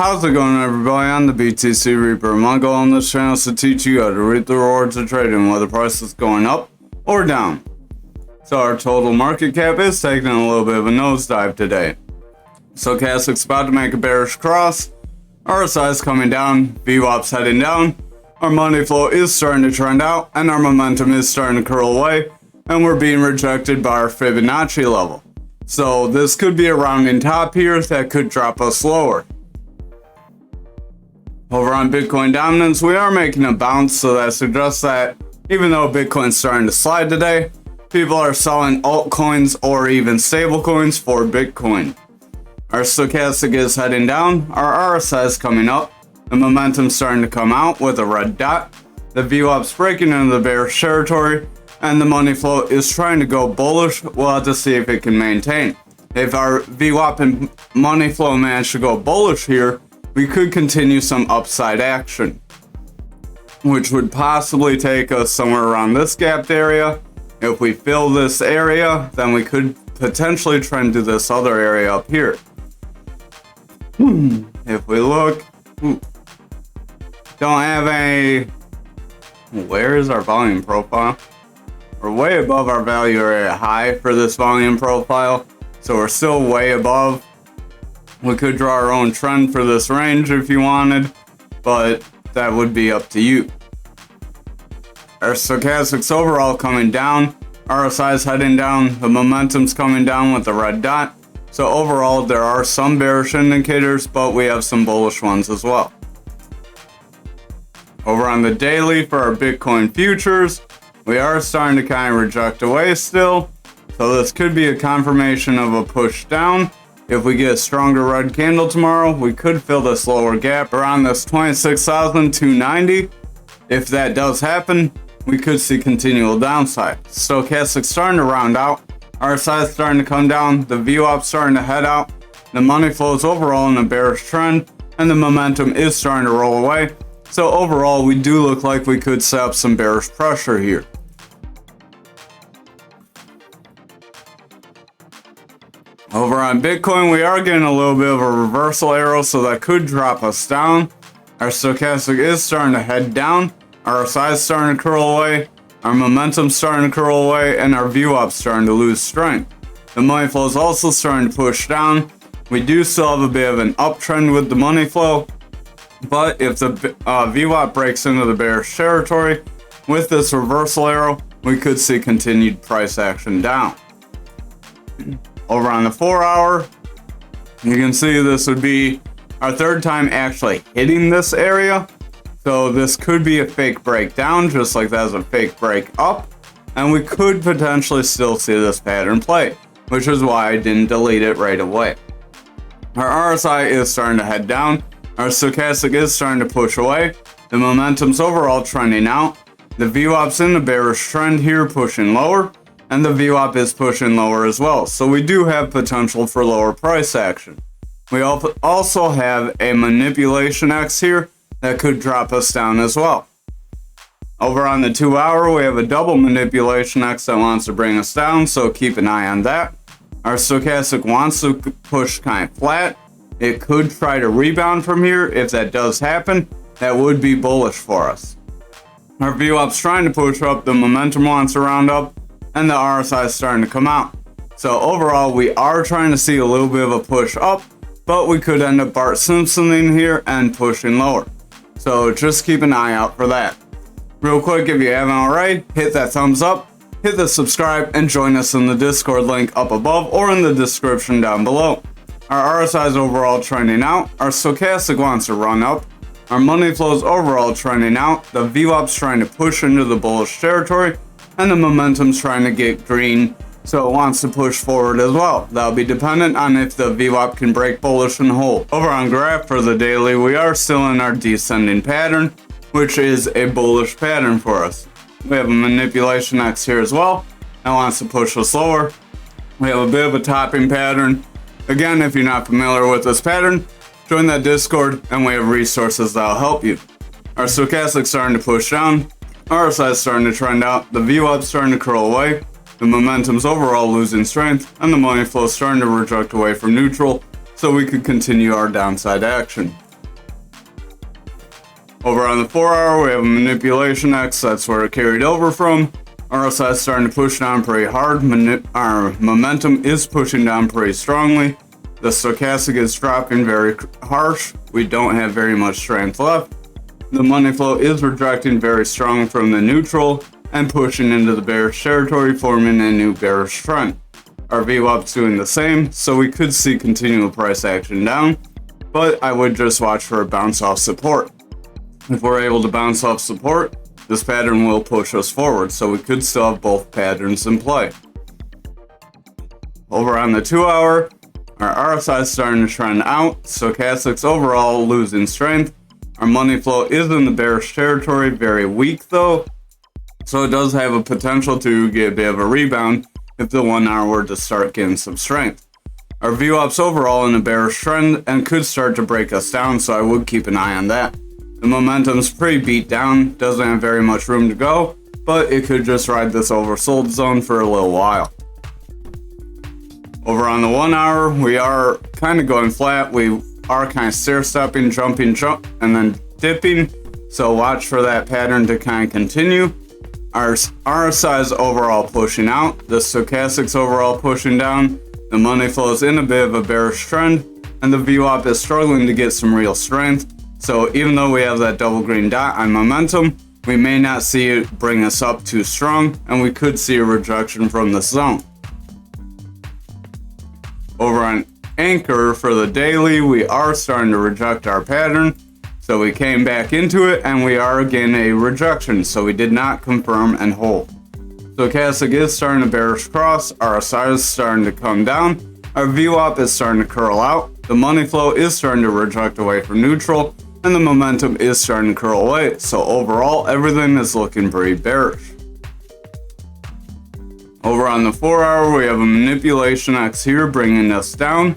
How's it going, everybody? I'm the BTC Reaper. My goal on this channel is to teach you how to reap the rewards of trading, whether price is going up or down. So our total market cap is taking a little bit of a nosedive today. Stochastic's about to make a bearish cross. RSI is coming down. VWAP's heading down. Our money flow is starting to trend out, and our momentum is starting to curl away, and we're being rejected by our Fibonacci level. So this could be a rounding top here that could drop us lower. Over on Bitcoin dominance, we are making a bounce, so that suggests that even though Bitcoin's starting to slide today, people are selling altcoins or even stablecoins for Bitcoin. Our stochastic is heading down, our RSI is coming up, the momentum's starting to come out with a red dot, the VWAP's breaking into the bearish territory, and the money flow is trying to go bullish. We'll have to see if it can maintain. If our VWAP and money flow manage to go bullish here, we could continue some upside action, which would possibly take us somewhere around this gapped area. If we fill this area, then we could potentially trend to this other area up here. If we look, don't have a, where is our volume profile? We're way above our value area high for this volume profile, so we're still way above. We could draw our own trend for this range if you wanted, but that would be up to you. Our stochastic's overall coming down, RSI's heading down, the momentum's coming down with the red dot. So overall, there are some bearish indicators, but we have some bullish ones as well. Over on the daily for our Bitcoin futures, we are starting to kind of reject away still. So this could be a confirmation of a push down. If we get a stronger red candle tomorrow, we could fill this lower gap around this 26,290. If that does happen, we could see continual downside. Stochastic starting to round out. RSI is starting to come down. The VWAP starting to head out. The money flow is overall in a bearish trend, and the momentum is starting to roll away. So overall, we do look like we could set up some bearish pressure here. Over on Bitcoin, we are getting a little bit of a reversal arrow, so that could drop us down. Our stochastic is starting to head down. Our RSI is starting to curl away. Our momentum's starting to curl away, and our VWAP's starting to lose strength. The money flow is also starting to push down. We do still have a bit of an uptrend with the money flow, but if the VWAP breaks into the bearish territory with this reversal arrow, we could see continued price action down. Over on the 4 hour, you can see this would be our third time actually hitting this area. So this could be a fake breakdown, just like that's a fake break up. And we could potentially still see this pattern play, which is why I didn't delete it right away. Our RSI is starting to head down. Our stochastic is starting to push away. The momentum's overall trending out. The VWAP's in the bearish trend here, pushing lower. And the VWAP is pushing lower as well. So we do have potential for lower price action. We also have a manipulation X here that could drop us down as well. Over on the 2 hour, we have a double manipulation X that wants to bring us down, so keep an eye on that. Our stochastic wants to push kind of flat. It could try to rebound from here. If that does happen, that would be bullish for us. Our VWAP's trying to push up, the momentum wants to round up, and the RSI is starting to come out. So overall, we are trying to see a little bit of a push up, but we could end up Bart Simpsoning here and pushing lower. So just keep an eye out for that. Real quick, if you haven't already, hit that thumbs up, hit the subscribe, and join us in the Discord link up above or in the description down below. Our RSI is overall trending out, our stochastic wants to run up, our money flow is overall trending out, the VWAP's trying to push into the bullish territory, and the momentum's trying to get green, so it wants to push forward as well. That'll be dependent on if the VWAP can break bullish and hold. Over on graph for the daily, we are still in our descending pattern, which is a bullish pattern for us. We have a manipulation X here as well that wants to push us lower. We have a bit of a topping pattern. Again, if you're not familiar with this pattern, join that Discord and we have resources that'll help you. Our stochastic's starting to push down. RSI is starting to trend out, the VWAP's starting to curl away, the momentum's overall losing strength, and the money flow is starting to reject away from neutral, so we could continue our downside action. Over on the 4 hour, we have a manipulation X, that's where it carried over from. RSI is starting to push down pretty hard. Our momentum is pushing down pretty strongly. The stochastic is dropping very harsh. We don't have very much strength left. The money flow is rejecting very strong from the neutral and pushing into the bearish territory, forming a new bearish trend. Our VWAP's doing the same, so we could see continual price action down, but I would just watch for a bounce off support. If we're able to bounce off support, this pattern will push us forward, so we could still have both patterns in play. Over on the 2 hour, our RSI is starting to trend out, stochastics overall losing strength. Our money flow is in the bearish territory, very weak though, so it does have a potential to get a bit of a rebound if the 1 hour were to start getting some strength. Our VWAP's overall in a bearish trend and could start to break us down, so I would keep an eye on that. The momentum's pretty beat down, doesn't have very much room to go, but it could just ride this oversold zone for a little while. Over on the 1 hour, we are kind of going flat. We are kind of stair-stepping, jumping, and then dipping, so watch for that pattern to kind of continue. Our RSI is overall pushing out, the stochastics overall pushing down, the money flow is in a bit of a bearish trend, and the VWAP is struggling to get some real strength. So even though we have that double green dot on momentum, we may not see it bring us up too strong, and we could see a rejection from the zone. Over on Anchor for the daily, we are starting to reject our pattern. So we came back into it and we are again a rejection, so we did not confirm and hold. Stochastic is starting to bearish cross, RSI is starting to come down, our VWAP is starting to curl out, the money flow is starting to reject away from neutral, and the momentum is starting to curl away, so overall everything is looking pretty bearish. Over on the 4 hour, we have a manipulation X here bringing us down.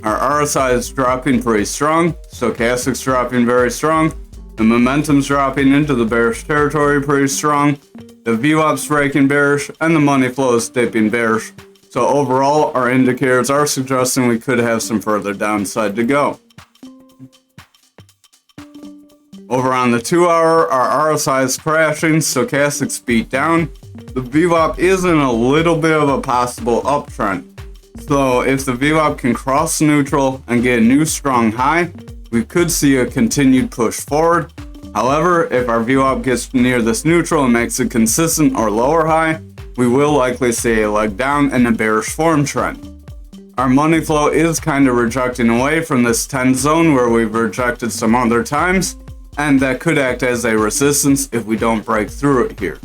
Our RSI is dropping pretty strong, stochastic's dropping very strong, the momentum's dropping into the bearish territory pretty strong, the VWAP's breaking bearish, and the money flow is dipping bearish. So overall, our indicators are suggesting we could have some further downside to go. Over on the 2 hour, our RSI is crashing, stochastic's beat down, the VWAP is in a little bit of a possible uptrend. So if the VWAP can cross neutral and get a new strong high, we could see a continued push forward. However, if our VWAP gets near this neutral and makes a consistent or lower high, we will likely see a leg down and a bearish form trend. Our money flow is kind of rejecting away from this 10 zone where we've rejected some other times, and that could act as a resistance if we don't break through it here.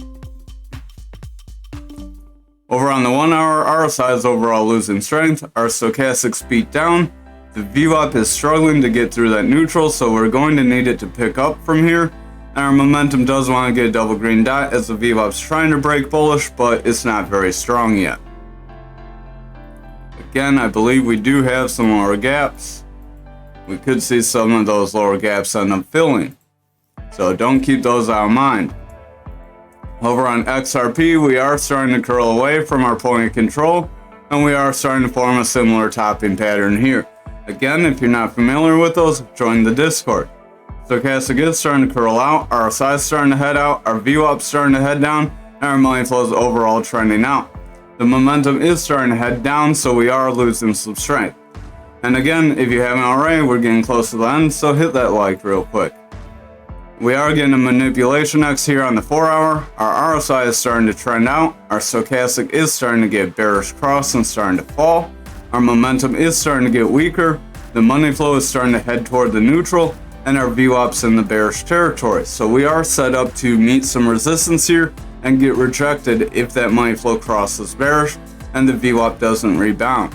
Over on the 1 hour, RSI is overall losing strength, our stochastics beat down, the VWAP is struggling to get through that neutral, so we're going to need it to pick up from here, and our momentum does want to get a double green dot as the VWAP's trying to break bullish, but it's not very strong yet. Again, I believe we do have some lower gaps. We could see some of those lower gaps end up filling, so don't keep those out of mind. Over on XRP, we are starting to curl away from our point of control, and we are starting to form a similar topping pattern here. Again, if you're not familiar with those, join the Discord. Stochastic is starting to curl out, RSI is starting to head out, our VWAP is starting to head down, and our money flow is overall trending out. The momentum is starting to head down, so we are losing some strength. And again, if you haven't already, we're getting close to the end, so hit that like real quick. We are getting a manipulation X here on the 4 hour. Our RSI is starting to trend out. Our stochastic is starting to get bearish cross and starting to fall. Our momentum is starting to get weaker. The money flow is starting to head toward the neutral, and our VWAP's in the bearish territory. So we are set up to meet some resistance here and get rejected if that money flow crosses bearish and the VWAP doesn't rebound.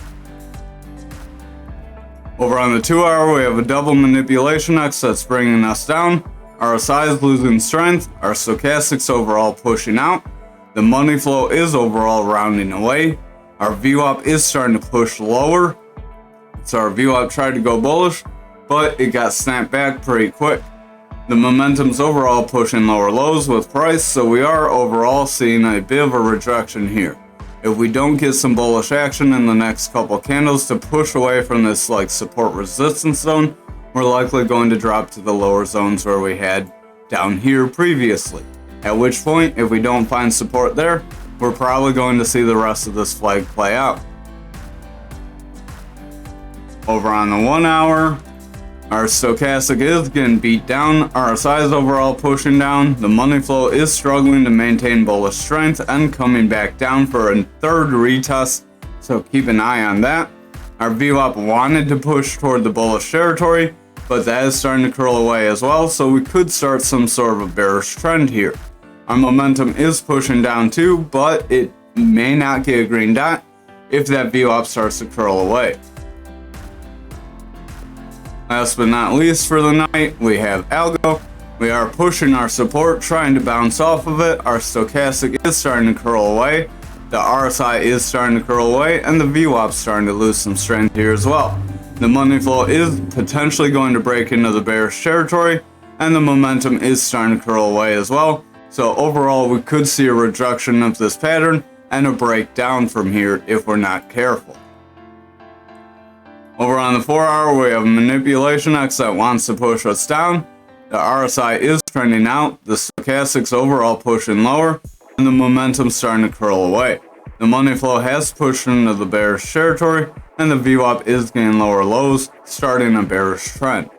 Over on the 2 hour, we have a double manipulation X that's bringing us down. RSI is losing strength, our stochastics overall pushing out, the money flow is overall rounding away, our VWAP is starting to push lower, so our VWAP tried to go bullish, but it got snapped back pretty quick. The momentum's overall pushing lower lows with price, so we are overall seeing a bit of a rejection here. If we don't get some bullish action in the next couple candles to push away from this like support resistance zone, we're likely going to drop to the lower zones where we had down here previously. At which point, if we don't find support there, we're probably going to see the rest of this flag play out. Over on the 1 hour, our stochastic is getting beat down, RSI is overall pushing down, the money flow is struggling to maintain bullish strength and coming back down for a third retest, so keep an eye on that. Our VWAP wanted to push toward the bullish territory, but that is starting to curl away as well, so we could start some sort of a bearish trend here. Our momentum is pushing down too, but it may not get a green dot if that VWAP starts to curl away. Last but not least for the night, we have algo. We are pushing our support, trying to bounce off of it. Our stochastic is starting to curl away. The RSI is starting to curl away, and the VWAP is starting to lose some strength here as well. The money flow is potentially going to break into the bearish territory, and the momentum is starting to curl away as well. So overall, we could see a rejection of this pattern and a breakdown from here if we're not careful. Over on the 4 hour, we have a manipulation X that wants to push us down. The RSI is trending out, the stochastic's overall pushing lower, and the momentum's starting to curl away. The money flow has pushed into the bearish territory, and the VWAP is getting lower lows, starting a bearish trend.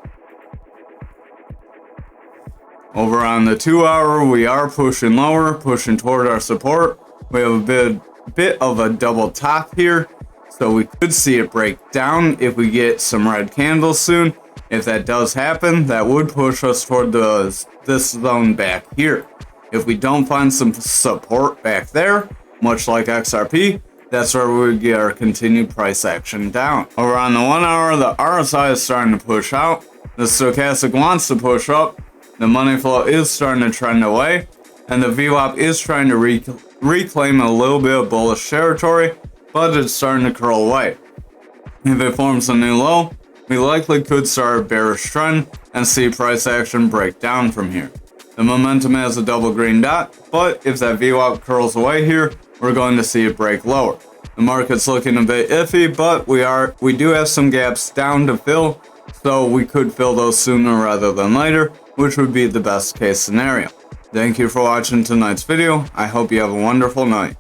Over on the 2 hour, we are pushing lower, pushing toward our support. We have a bit of a double top here, so we could see it break down if we get some red candles soon. If that does happen, that would push us toward this zone back here. If we don't find some support back there, much like XRP, that's where we would get our continued price action down. Over on the 1 hour, the RSI is starting to push out. The stochastic wants to push up. The money flow is starting to trend away. And the VWAP is trying to reclaim a little bit of bullish territory, but it's starting to curl away. If it forms a new low, we likely could start a bearish trend and see price action break down from here. The momentum has a double green dot, but if that VWAP curls away here, we're going to see it break lower. The market's looking a bit iffy, but we do have some gaps down to fill, so we could fill those sooner rather than later, which would be the best case scenario. Thank you for watching tonight's video. I hope you have a wonderful night.